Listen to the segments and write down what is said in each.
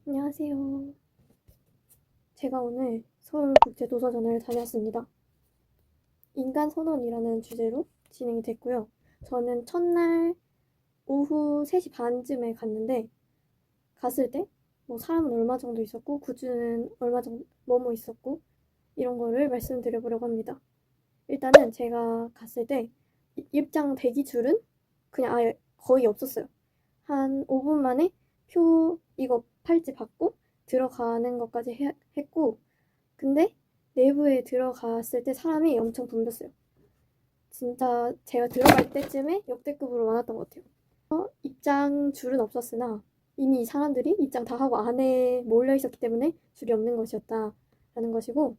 안녕하세요. 제가 오늘 서울국제도서전을 다녔습니다. 인간선언이라는 주제로 진행이 됐고요. 저는 첫날 오후 3시 반쯤에 갔는데, 갔을 때 뭐 사람은 얼마 정도 있었고 굿즈는 얼마 정도 뭐뭐 있었고 이런 거를 말씀드려보려고 합니다. 일단은 제가 갔을 때 입장 대기 줄은 그냥 아예 거의 없었어요. 한 5분 만에 표 이거 팔찌 받고 들어가는 것까지 했고, 근데 내부에 들어갔을 때 사람이 엄청 붐볐어요. 진짜 제가 들어갈 때쯤에 역대급으로 많았던 것 같아요. 입장 줄은 없었으나 이미 사람들이 입장 다 하고 안에 몰려 있었기 때문에 줄이 없는 것이었다라는 것이고,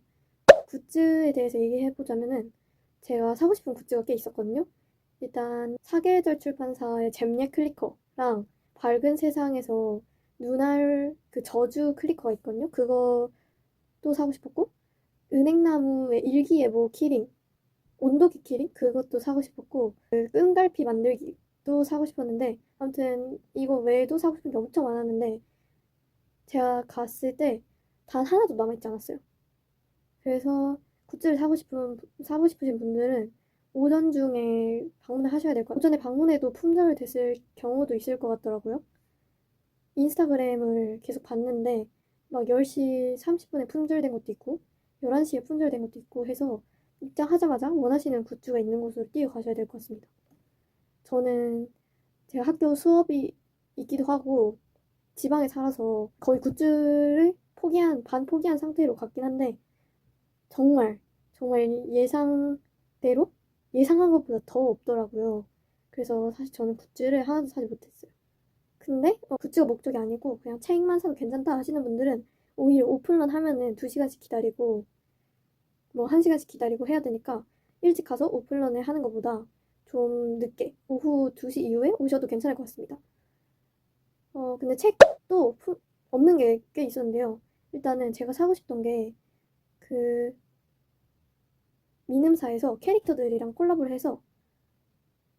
굿즈에 대해서 얘기해보자면은 제가 사고 싶은 굿즈가 꽤 있었거든요. 일단 사계절 출판사의 잼예 클리커랑 밝은 세상에서 눈알 그 저주 클리커가 있거든요. 그것도 사고 싶었고, 은행나무의 일기예보 키링, 온도계 키링 그것도 사고 싶었고, 그 끈갈피 만들기도 사고 싶었는데, 아무튼 이거 외에도 사고 싶은 게 엄청 많았는데 제가 갔을 때 단 하나도 남아있지 않았어요. 그래서 굿즈를 사고 싶으신 분들은 오전 중에 방문을 하셔야 될 것 같아요. 오전에 방문해도 품절됐을 경우도 있을 것 같더라고요. 인스타그램을 계속 봤는데 막 10시 30분에 품절된 것도 있고 11시에 품절된 것도 있고 해서 입장하자마자 원하시는 굿즈가 있는 곳으로 뛰어가셔야 될 것 같습니다. 저는 제가 학교 수업이 있기도 하고 지방에 살아서 거의 굿즈를 반 포기한 상태로 갔긴 한데, 정말 예상대로 예상한 것보다 더 없더라고요. 그래서 사실 저는 굿즈를 하나도 사지 못했어요. 근데 굿즈가 목적이 아니고 그냥 책만 사도 괜찮다 하시는 분들은 오히려 오픈런 하면은 2시간씩 기다리고 뭐 1시간씩 기다리고 해야 되니까 일찍 가서 오픈런을 하는 것보다 좀 늦게 오후 2시 이후에 오셔도 괜찮을 것 같습니다. 근데 책도 없는 게 꽤 있었는데요. 일단은 제가 사고 싶던 게 그 미음사에서 캐릭터들이랑 콜라보를 해서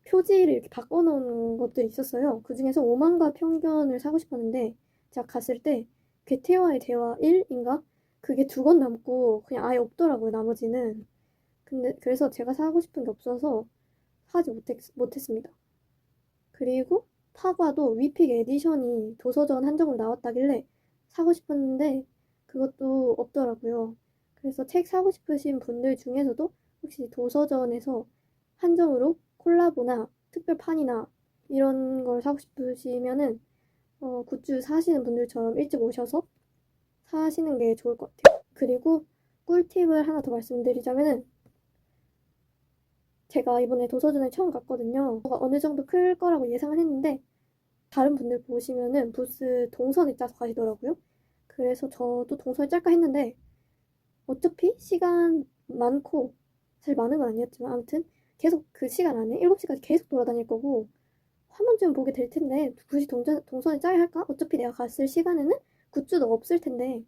표지를 이렇게 바꿔놓은 것들이 있었어요. 그 중에서 오만과 편견을 사고 싶었는데 제가 갔을 때 괴테와의 대화 1인가? 그게 2권 남고 그냥 아예 없더라고요, 나머지는. 근데 그래서 제가 사고 싶은 게 없어서 사지 못했습니다. 그리고 타과도 위픽 에디션이 도서전 한정으로 나왔다길래 사고 싶었는데 그것도 없더라고요. 그래서 책 사고 싶으신 분들 중에서도 혹시 도서전에서 한정으로 콜라보나 특별판이나 이런 걸 사고 싶으시면은 굿즈 사시는 분들처럼 일찍 오셔서 사시는 게 좋을 것 같아요. 그리고 꿀팁을 하나 더 말씀드리자면은 제가 이번에 도서전에 처음 갔거든요. 어느 정도 클 거라고 예상을 했는데 다른 분들 보시면은 부스 동선에 짜서 가시더라고요. 그래서 저도 동선을 짤까 했는데 어차피 시간 많고, 사실 많은 건 아니었지만 아무튼 계속 그 시간 안에 7시까지 계속 돌아다닐 거고 한 번쯤 보게 될 텐데 굳이 동선을 짜야 할까? 어차피 내가 갔을 시간에는 굿즈도 없을 텐데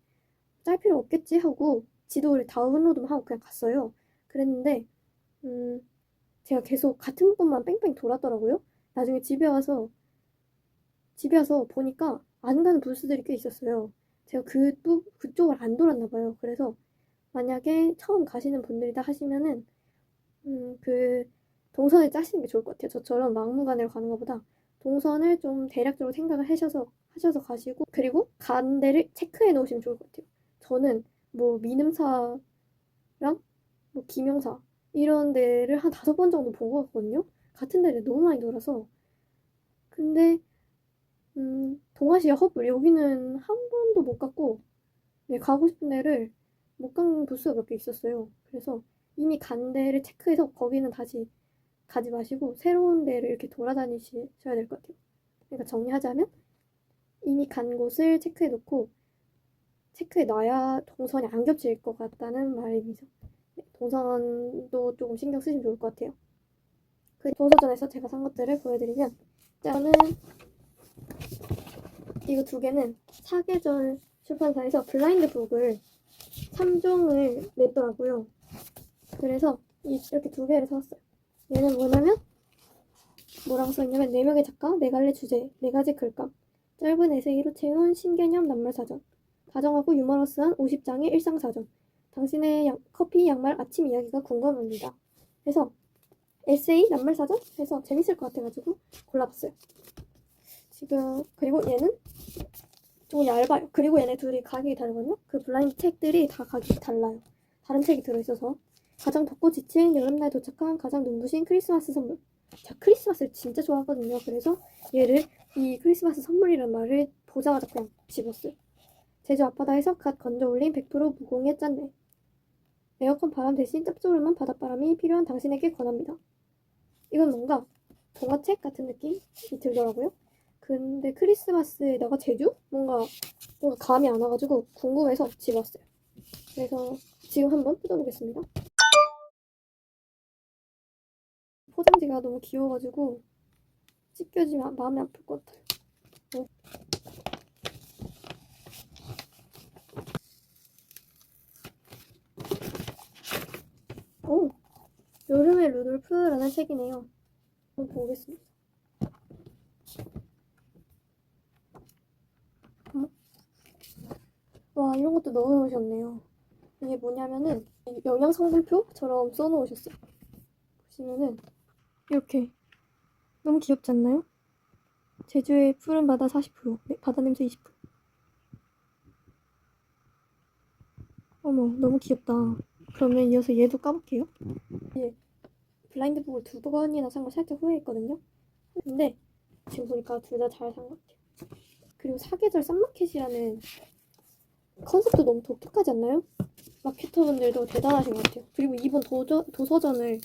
짤 필요 없겠지 하고 지도를 다운로드만 하고 그냥 갔어요. 그랬는데 음, 제가 계속 같은 곳만 뺑뺑 돌았더라고요. 나중에 집에 와서 보니까 안 가는 부스들이 꽤 있었어요. 제가 그쪽을 안 돌았나 봐요. 그래서 만약에 처음 가시는 분들이다 하시면은 그 동선을 짜시는 게 좋을 것 같아요. 저처럼 막무가내로 가는 것보다 동선을 좀 대략적으로 생각을 하셔서 가시고, 그리고 가는 데를 체크해 놓으시면 좋을 것 같아요. 저는 뭐 민음사랑 뭐 김영사 이런 데를 한 5번 정도 본 것 같거든요. 같은 데를 너무 많이 돌아서. 근데 동아시아 허브 여기는 한 번도 못 갔고, 네, 가고 싶은 데를 못 간 부스가 몇 개 있었어요. 그래서 이미 간 데를 체크해서 거기는 다시 가지 마시고 새로운 데를 이렇게 돌아다니셔야 될 것 같아요. 그러니까 정리하자면 이미 간 곳을 체크해 놓고 체크해 놔야 동선이 안 겹칠 것 같다는 말입니다. 네, 동선도 조금 신경 쓰시면 좋을 것 같아요. 그 도서전에서 제가 산 것들을 보여드리면, 저는 이거 2개는 사계절 출판사에서 블라인드 북을 3종을 냈더라고요. 그래서 이렇게 2개를 사왔어요. 얘는 뭐냐면 뭐라고 써있냐면 4명의 작가, 4갈래 주제, 4가지 글감. 짧은 에세이로 채운 신개념 낱말사전. 다정하고 유머러스한 50장의 일상사전. 당신의 커피, 양말, 아침 이야기가 궁금합니다. 그래서 에세이, 낱말사전 해서 재밌을 것 같아가지고 골라봤어요. 지금 그리고 얘는 좀 얇아요. 그리고 얘네 둘이 가격이 다르거든요. 그 블라인드 책들이 다 가격이 달라요. 다른 책이 들어있어서. 가장 덥고 지친 여름날 도착한 가장 눈부신 크리스마스 선물. 제가 크리스마스를 진짜 좋아하거든요. 그래서 얘를 이 크리스마스 선물이라는 말을 보자마자 그냥 집었어요. 제주 앞바다에서 갓 건져 올린 100% 무공해 짠내. 에어컨 바람 대신 짭조름한 바닷바람이 필요한 당신에게 권합니다. 이건 뭔가 동화책 같은 느낌이 들더라고요. 근데 크리스마스에다가 제주? 뭔가 감이 안 와가지고 궁금해서 집었어요. 그래서 지금 한번 뜯어보겠습니다. 포장지가 너무 귀여워가지고 찢겨지면 마음이 아플 것 같아요. 오! 여름의 루돌프라는 책이네요. 한번 보겠습니다. 와, 이런 것도 넣어놓으셨네요. 이게 뭐냐면은 영양 성분표처럼 써놓으셨어요. 보시면은 이렇게 너무 귀엽지 않나요? 제주의 푸른 바다 40%, 바다 냄새 20%. 어머, 너무 귀엽다. 그러면 이어서 얘도 까볼게요. 예, 블라인드북을 2번이나 산 거 살짝 후회했거든요. 근데 지금 보니까 둘 다 잘 산 것 같아요. 그리고 사계절 쌈마켓이라는 컨셉도 너무 독특하지 않나요? 마케터분들도 대단하신 것 같아요. 그리고 이번 도서전을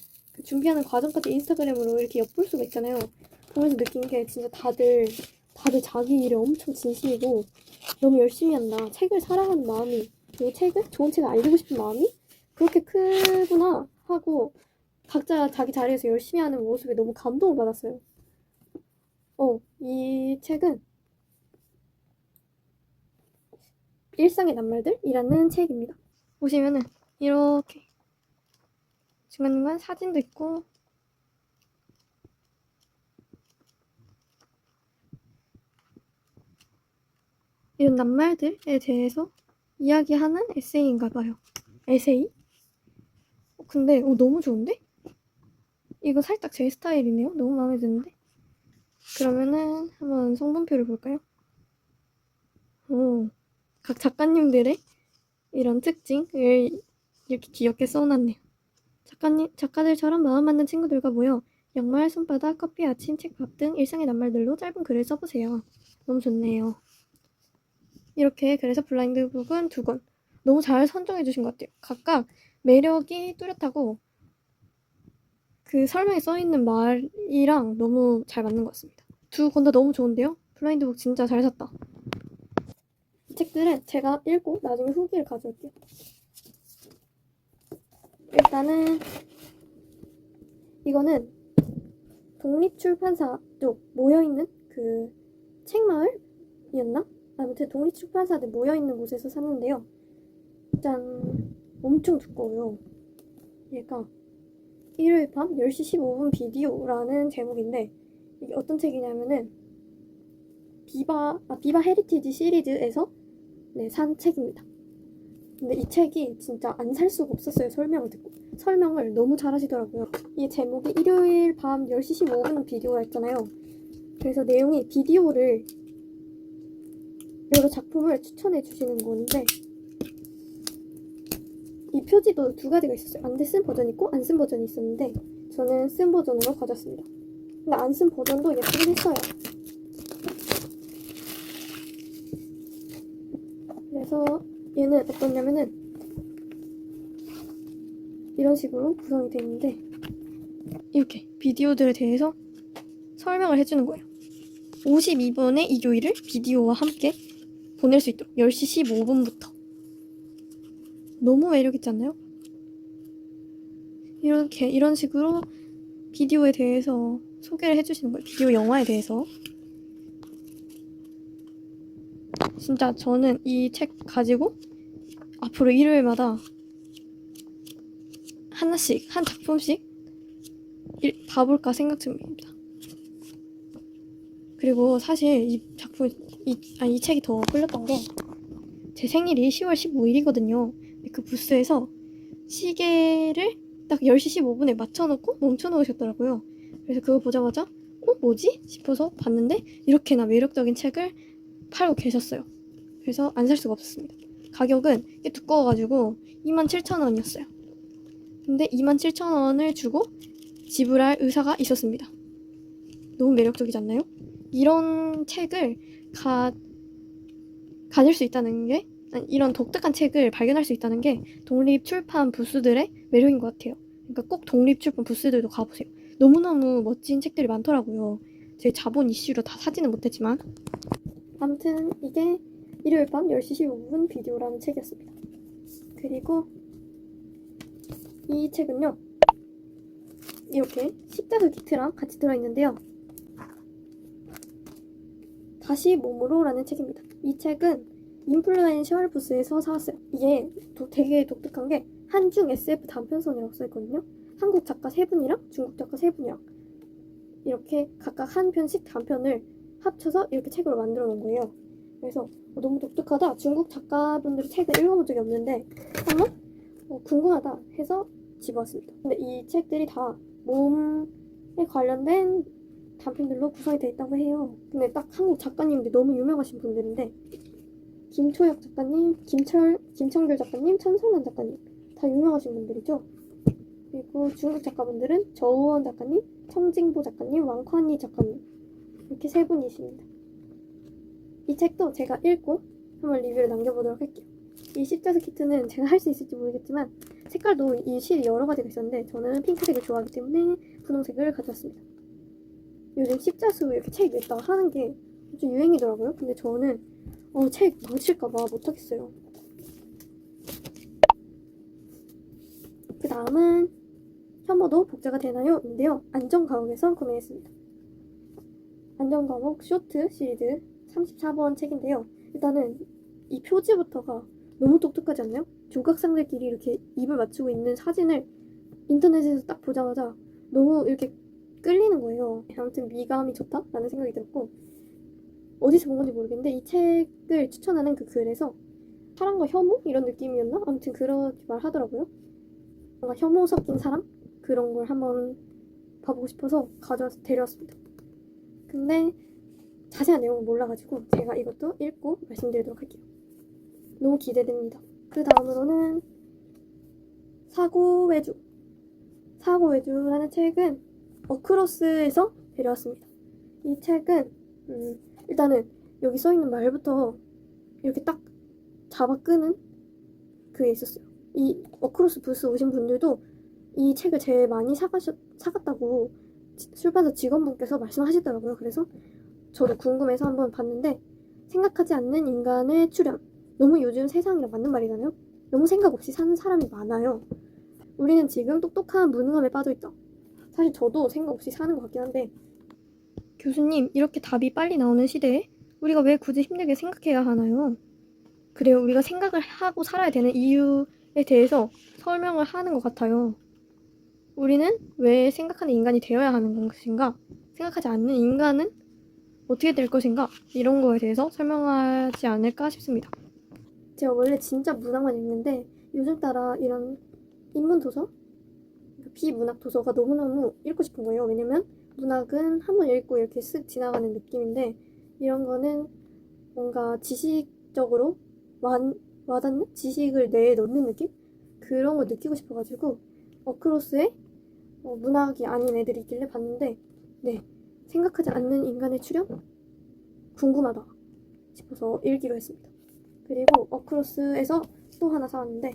준비하는 과정까지 인스타그램으로 이렇게 엿볼 수가 있잖아요. 보면서 느낀 게 진짜 다들 자기 일에 엄청 진심이고 너무 열심히 한다. 책을 사랑하는 마음이, 그리고 좋은 책을 알리고 싶은 마음이 그렇게 크구나 하고 각자 자기 자리에서 열심히 하는 모습에 너무 감동을 받았어요. 이 책은 일상의 낱말들이라는 책입니다. 보시면은 이렇게 중간중간 사진도 있고 이런 낱말들에 대해서 이야기하는 에세이인가 봐요. 에세이? 근데 너무 좋은데? 이거 살짝 제 스타일이네요. 너무 마음에 드는데? 그러면은 한번 성분표를 볼까요? 각 작가님들의 이런 특징을 이렇게 귀엽게 써놨네요. 작가들처럼 마음 맞는 친구들과 모여 양말, 손바닥, 커피, 아침, 책, 밥 등 일상의 낱말들로 짧은 글을 써보세요. 너무 좋네요. 이렇게 그래서 블라인드북은 2권. 너무 잘 선정해 주신 것 같아요. 각각 매력이 뚜렷하고 그 설명에 써있는 말이랑 너무 잘 맞는 것 같습니다. 2권 다 너무 좋은데요? 블라인드북 진짜 잘 샀다. 이 책들은 제가 읽고 나중에 후기를 가져올게요. 일단은 이거는 독립출판사 쪽 모여있는 그 책마을이었나? 아무튼 독립출판사들 모여있는 곳에서 샀는데요. 짠! 엄청 두꺼워요. 얘가 일요일 밤 10시 15분 비디오라는 제목인데 이게 어떤 책이냐면은 비바 헤리티지 시리즈에서 산 책입니다. 근데 이 책이 진짜 안 살 수가 없었어요. 설명을 듣고. 설명을 너무 잘 하시더라고요. 이 제목이 일요일 밤 10시 15분 비디오라 했잖아요. 그래서 내용이 비디오를 여러 작품을 추천해 주시는 건데 이 표지도 2가지가 있었어요. 안 쓴 버전이 있고 안 쓴 버전이 있었는데 저는 쓴 버전으로 가져왔습니다. 근데 안 쓴 버전도 예쁘긴 했어요. 그래서 얘는 어떠냐면은 이런 식으로 구성이 되어 있는데 이렇게 비디오들에 대해서 설명을 해주는 거예요. 52분의 일요일을 비디오와 함께 보낼 수 있도록 10시 15분부터 너무 매력있지 않나요? 이런 식으로 비디오에 대해서 소개를 해주시는 거예요. 비디오 영화에 대해서. 진짜 저는 이 책 가지고 앞으로 일요일마다 하나씩, 한 작품씩 봐볼까 생각 중입니다. 그리고 사실 이 작품이 이 책이 더 끌렸던 게 제 생일이 10월 15일이거든요. 그 부스에서 시계를 딱 10시 15분에 맞춰놓고 멈춰놓으셨더라고요. 그래서 그거 보자마자 뭐지? 싶어서 봤는데 이렇게나 매력적인 책을 팔고 계셨어요. 그래서 안 살 수가 없었습니다. 가격은 꽤 두꺼워가지고 27,000원이었어요. 근데 27,000원을 주고 지불할 의사가 있었습니다. 너무 매력적이지 않나요? 이런 책을 가질 수 있다는 게, 이런 독특한 책을 발견할 수 있다는 게 독립출판 부스들의 매력인 것 같아요. 그러니까 꼭 독립출판 부스들도 가보세요. 너무너무 멋진 책들이 많더라고요. 제 자본 이슈로 다 사지는 못했지만. 아무튼 이게 일요일 밤 10시 15분 비디오라는 책이었습니다. 그리고 이 책은요, 이렇게 십자수 키트랑 같이 들어있는데요. 다시 몸으로라는 책입니다. 이 책은 인플루엔셜 부스에서 사왔어요. 이게 되게 독특한 게 한중 SF 단편선이라고 써있거든요. 한국 작가 3분이랑 중국 작가 3분이랑 이렇게 각각 한 편씩 단편을 합쳐서 이렇게 책으로 만들어 놓은 거예요. 그래서 너무 독특하다. 중국 작가분들의 책을 읽어본 적이 없는데 한번 궁금하다 해서 집어왔습니다. 근데 이 책들이 다 몸에 관련된 단편들로 구성이 되어 있다고 해요. 근데 딱 한국 작가님들 너무 유명하신 분들인데 김초혁 작가님, 김청귤 작가님, 천성란 작가님 다 유명하신 분들이죠. 그리고 중국 작가분들은 저우원 작가님, 청징보 작가님, 왕宽희 작가님 이렇게 3분이십니다. 이 책도 제가 읽고 한번 리뷰를 남겨보도록 할게요. 이 십자수 키트는 제가 할 수 있을지 모르겠지만 색깔도 이 실이 여러 가지가 있었는데 저는 핑크색을 좋아하기 때문에 분홍색을 가져왔습니다. 요즘 십자수 이렇게 책 냈다가 하는 게 좀 유행이더라고요. 근데 저는 책 망칠까봐 못하겠어요. 그 다음은 현모도 복제가 되나요? 인데요. 안전과목에서 구매했습니다. 안전과목 쇼트 시리즈 34번 책인데요. 일단은 이 표지부터가 너무 독특하지 않나요? 조각상들끼리 이렇게 입을 맞추고 있는 사진을 인터넷에서 딱 보자마자 너무 이렇게 끌리는 거예요. 아무튼 미감이 좋다라는 생각이 들었고, 어디서 본 건지 모르겠는데 이 책을 추천하는 그 글에서 사랑과 혐오? 이런 느낌이었나? 아무튼 그렇게 말하더라고요. 뭔가 혐오 섞인 사랑? 그런 걸 한번 봐보고 싶어서 가져와서 데려왔습니다. 근데 자세한 내용은 몰라가지고 제가 이것도 읽고 말씀드리도록 할게요. 너무 기대됩니다. 그 다음으로는 사고외주라는 책은 어크로스에서 데려왔습니다. 이 책은 일단은 여기 써있는 말부터 이렇게 딱 잡아 끄는 그게 있었어요. 이 어크로스 부스 오신 분들도 이 책을 제일 많이 사갔다고 출판사 직원분께서 말씀하시더라고요. 그래서 저도 궁금해서 한번 봤는데, 생각하지 않는 인간의 출현. 너무 요즘 세상이랑 맞는 말이잖아요. 너무 생각 없이 사는 사람이 많아요. 우리는 지금 똑똑한 무능함에 빠져있다. 사실 저도 생각 없이 사는 것 같긴 한데, 교수님, 이렇게 답이 빨리 나오는 시대에 우리가 왜 굳이 힘들게 생각해야 하나요? 그래요, 우리가 생각을 하고 살아야 되는 이유에 대해서 설명을 하는 것 같아요. 우리는 왜 생각하는 인간이 되어야 하는 것인가? 생각하지 않는 인간은 어떻게 될 것인가? 이런 거에 대해서 설명하지 않을까 싶습니다. 제가 원래 진짜 문학만 읽는데 요즘 따라 이런 인문도서? 비문학 도서가 너무너무 읽고 싶은 거예요. 왜냐면 문학은 한번 읽고 이렇게 쓱 지나가는 느낌인데 이런 거는 뭔가 지식적으로 와닿는? 지식을 뇌에 넣는 느낌? 그런 걸 느끼고 싶어가지고 어크로스에 문학이 아닌 애들이 있길래 봤는데, 네, 생각하지 않는 인간의 출현? 궁금하다 싶어서 읽기로 했습니다. 그리고 어크로스에서 또 하나 사왔는데,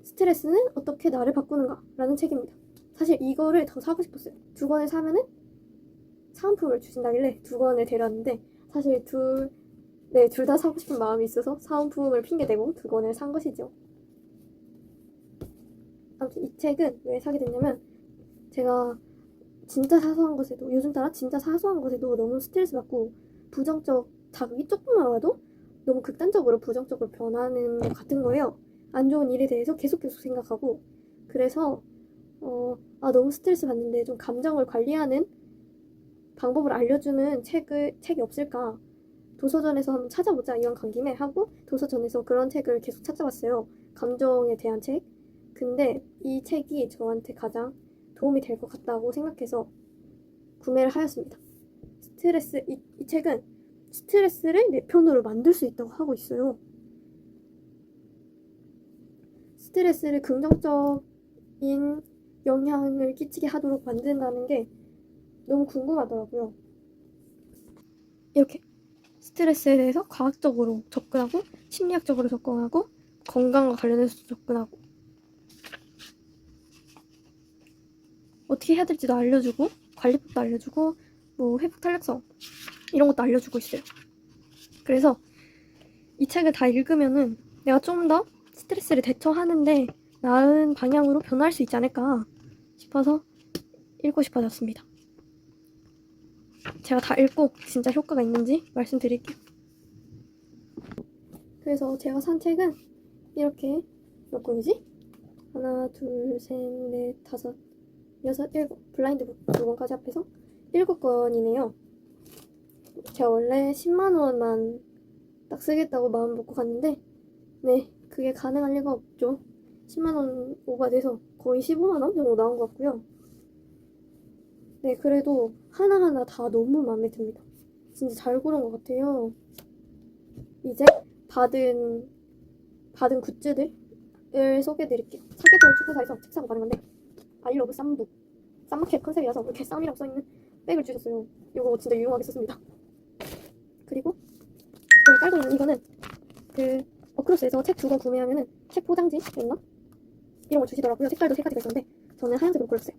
스트레스는 어떻게 나를 바꾸는가? 라는 책입니다. 사실 이거를 더 사고 싶었어요. 2권을 사면은 사은품을 주신다길래 2권을 데려왔는데, 사실 둘 다 사고 싶은 마음이 있어서 사은품을 핑계대고 2권을 산 것이죠. 아무튼 이 책은 왜 사게 됐냐면, 제가 진짜 사소한 것에도, 요즘 따라 진짜 사소한 것에도 너무 스트레스 받고 부정적 자극이 조금만 와도 너무 극단적으로 부정적으로 변하는 것 같은 거예요. 안 좋은 일에 대해서 계속 생각하고, 그래서 너무 스트레스 받는데 좀 감정을 관리하는 방법을 알려주는 책이 없을까? 도서전에서 한번 찾아보자, 이왕 간 김에 하고 도서전에서 그런 책을 계속 찾아봤어요. 감정에 대한 책. 근데 이 책이 저한테 가장 도움이 될 것 같다고 생각해서 구매를 하였습니다. 이 책은 스트레스를 내 편으로 만들 수 있다고 하고 있어요. 스트레스를 긍정적인 영향을 끼치게 하도록 만든다는 게 너무 궁금하더라고요. 이렇게 스트레스에 대해서 과학적으로 접근하고 심리학적으로 접근하고 건강과 관련해서 접근하고 어떻게 해야 될지도 알려주고 관리법도 알려주고 뭐 회복 탄력성 이런 것도 알려주고 있어요. 그래서 이 책을 다 읽으면은 내가 좀 더 스트레스를 대처하는데 나은 방향으로 변화할 수 있지 않을까 싶어서 읽고 싶어졌습니다. 제가 다 읽고 진짜 효과가 있는지 말씀드릴게요. 그래서 제가 산 책은 이렇게 몇 권이지? 하나, 둘, 셋, 넷, 다섯, 여섯, 일곱, 블라인드북 2권까지 합해서 7권이네요. 제가 원래 10만 원만 딱 쓰겠다고 마음 먹고 갔는데 네, 그게 가능할 리가 없죠. 10만 원 오버돼서 거의 15만 원 정도 나온 것 같고요. 네, 그래도 하나하나 다 너무 마음에 듭니다. 진짜 잘 고른 것 같아요. 이제 받은 굿즈들을 소개해드릴게요. 사계절 축구사에서 책 사고 가는 건데 아이러브 쌈북 쌈마켓 컨셉이라서 이렇게 쌈이라고 써있는 백을 주셨어요. 이거 진짜 유용하게 썼습니다. 그리고 여기 깔고 있는 이거는 그 어크로스에서 책 2권 구매하면은 책 포장지였나? 이런 거 주시더라고요. 색깔도 3가지가 있었는데 저는 하얀색으로 골랐어요.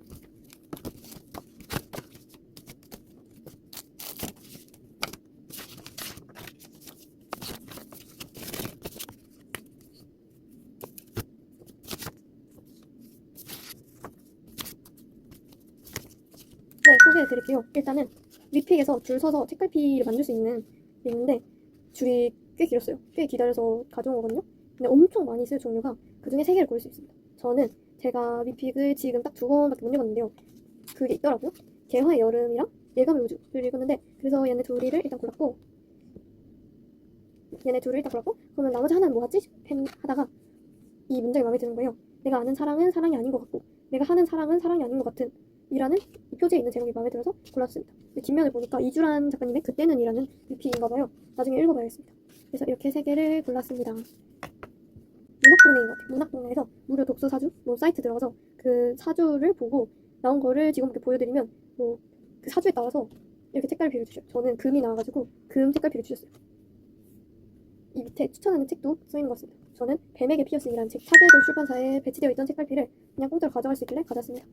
네, 소개해드릴게요. 일단은 위픽에서 줄 서서 책갈피를 만들 수 있는 게 있는데 줄이 꽤 길었어요. 꽤 기다려서 가져온 거거든요. 근데 엄청 많이 쓸 종류가 그 중에 3개를 고를 수 있습니다. 저는 제가 위픽을 지금 딱 2권밖에 못 읽었는데요. 그게 있더라고요. 개화의 여름이랑 예감의 우주를 읽었는데 그래서 얘네 둘을 일단 골랐고 그러면 나머지 하나는 뭐 하지? 하다가 이 문장이 마음에 드는 거예요. 내가 아는 사랑은 사랑이 아닌 것 같고 내가 하는 사랑은 사랑이 아닌 것 같은 이라는 이 표지에 있는 제목이 마음에 들어서 골랐습니다. 뒷면을 보니까 이주란 작가님의 그때는 이라는 리픽인가봐요. 나중에 읽어봐야겠습니다. 그래서 이렇게 3개를 골랐습니다. 문학동네인 것 같아요. 문학동네에서 무료 독서 사주 뭐 사이트 들어가서 그 사주를 보고 나온 거를 직원분께 보여드리면 뭐 그 사주에 따라서 이렇게 색깔비를 주셔요. 저는 금이 나와가지고 금 색깔비를 주셨어요. 이 밑에 추천하는 책도 써있는 것 같습니다. 저는 뱀에게 피어싱이라는 책, 사계절 출판사에 배치되어 있던 책갈피를 그냥 공짜로 가져갈 수 있길래 가져왔습니다.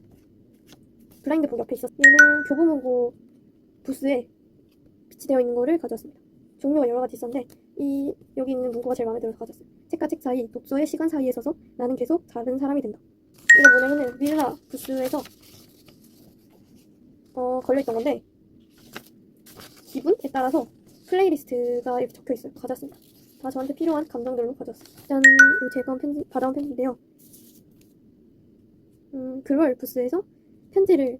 블라인드북 옆에 있었어요. 얘는 교보문고 부스에 비치되어 있는 거를 가져왔습니다. 종류가 여러 가지 있었는데 여기 있는 문구가 제일 마음에 들어서 가져왔어요. 책과 책 사이, 독서의 시간 사이에 서서 나는 계속 다른 사람이 된다. 이거 뭐냐면은 윌라 부스에서 걸려있던 건데 기분에 따라서 플레이리스트가 이렇게 적혀있어요. 가져왔습니다. 다 저한테 필요한 감정들로 가져왔어요. 짠! 이거 제가 받아온 편지인데요. 글월 부스에서 편지를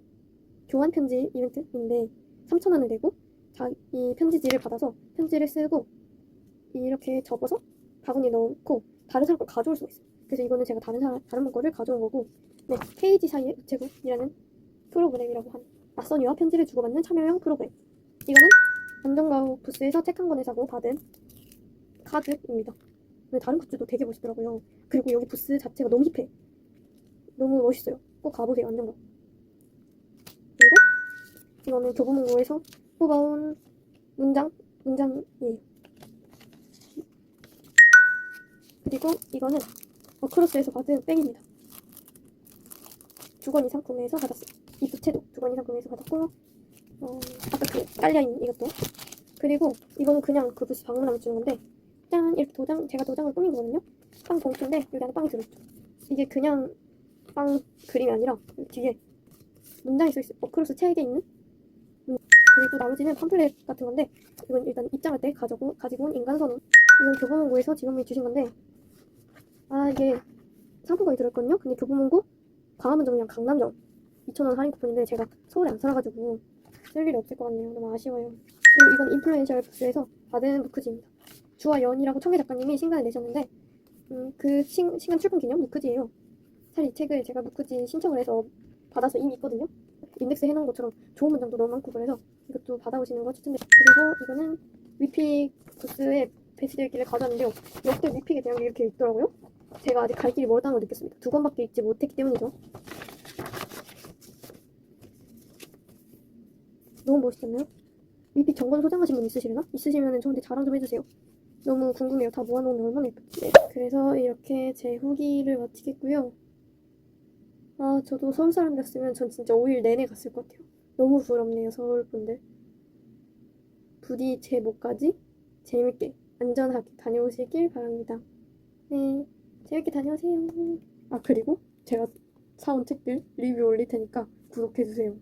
교환 편지 이벤트인데 3,000원을 내고 이 편지지를 받아서 편지를 쓰고 이렇게 접어서 바구니에 넣고 다른 사람 걸 가져올 수가 있어요. 그래서 이거는 제가 다른 분 거를 가져온 거고 네, 페이지 사이의 우체국이라는 프로그램이라고 하는 낯선 이와 편지를 주고받는 참여형 프로그램. 이거는 안전가옥 부스에서 책 한 권을 사고 받은 카드입니다. 근데 다른 굿즈도 되게 멋있더라고요. 그리고 여기 부스 자체가 너무 힙해. 너무 멋있어요. 꼭 가보세요. 안전가옥. 그리고 이거는 교보문고에서 뽑아온 문장이에요. 그리고 이거는 어크로스에서 받은 백입니다. 2권 이상 구매해서 받았어요. 이 부채도 2권 이상 구매해서 받았고 아까 그 깔려있는 이것도 그리고 이거는 그냥 그 부스 방문하면 주는 건데 짠! 이렇게 제가 도장을 꾸민 거거든요. 빵 봉투인데 여기 안에 빵이 들어있죠. 이게 그냥 빵 그림이 아니라 뒤에 문장이 써있어요. 어크로스 책에 있는 그리고 나머지는 팜플렛 같은 건데 이건 일단 입장할 때 가지고 온 인간선언. 이건 교보문고에서 직원분이 주신 건데 이게 상품권이 들어있거든요. 근데 교보문고 광화문점이랑 강남점 2,000원 할인 쿠폰인데 제가 서울에 안 살아가지고 쓸 일이 없을 것 같네요. 너무 아쉬워요. 그리고 이건 인플루엔셜 부스에서 받은 무크지입니다. 주와 연이라고 청계 작가님이 신간을 내셨는데 그 신간 출품 기념 무크지예요. 사실 이 책을 제가 무크지 신청을 해서 받아서 이미 있거든요. 인덱스 해놓은 것처럼 좋은 문장도 너무 많고 그래서 이것도 받아오시는 거 추천드립니다. 그리고 이거는 위픽 부스에 배치되어 있길래 가져왔는데요. 역대 위픽에 대한 게 이렇게 있더라고요. 제가 아직 갈 길이 멀다는 걸 느꼈습니다. 2권밖에 읽지 못했기 때문이죠. 너무 멋있잖아요? 위픽 정권 소장하신 분 있으시려나? 있으시면 저한테 자랑 좀 해주세요. 너무 궁금해요. 다 모아놓으면 얼마나 예쁠지. 네, 그래서 이렇게 제 후기를 마치겠고요. 아, 저도 서울 사람이었으면 전 진짜 5일 내내 갔을 것 같아요. 너무 부럽네요, 서울 분들. 부디 제 목까지 재밌게, 안전하게 다녀오시길 바랍니다. 네, 재밌게 다녀오세요. 아, 그리고 제가 사온 책들 리뷰 올릴 테니까 구독해주세요.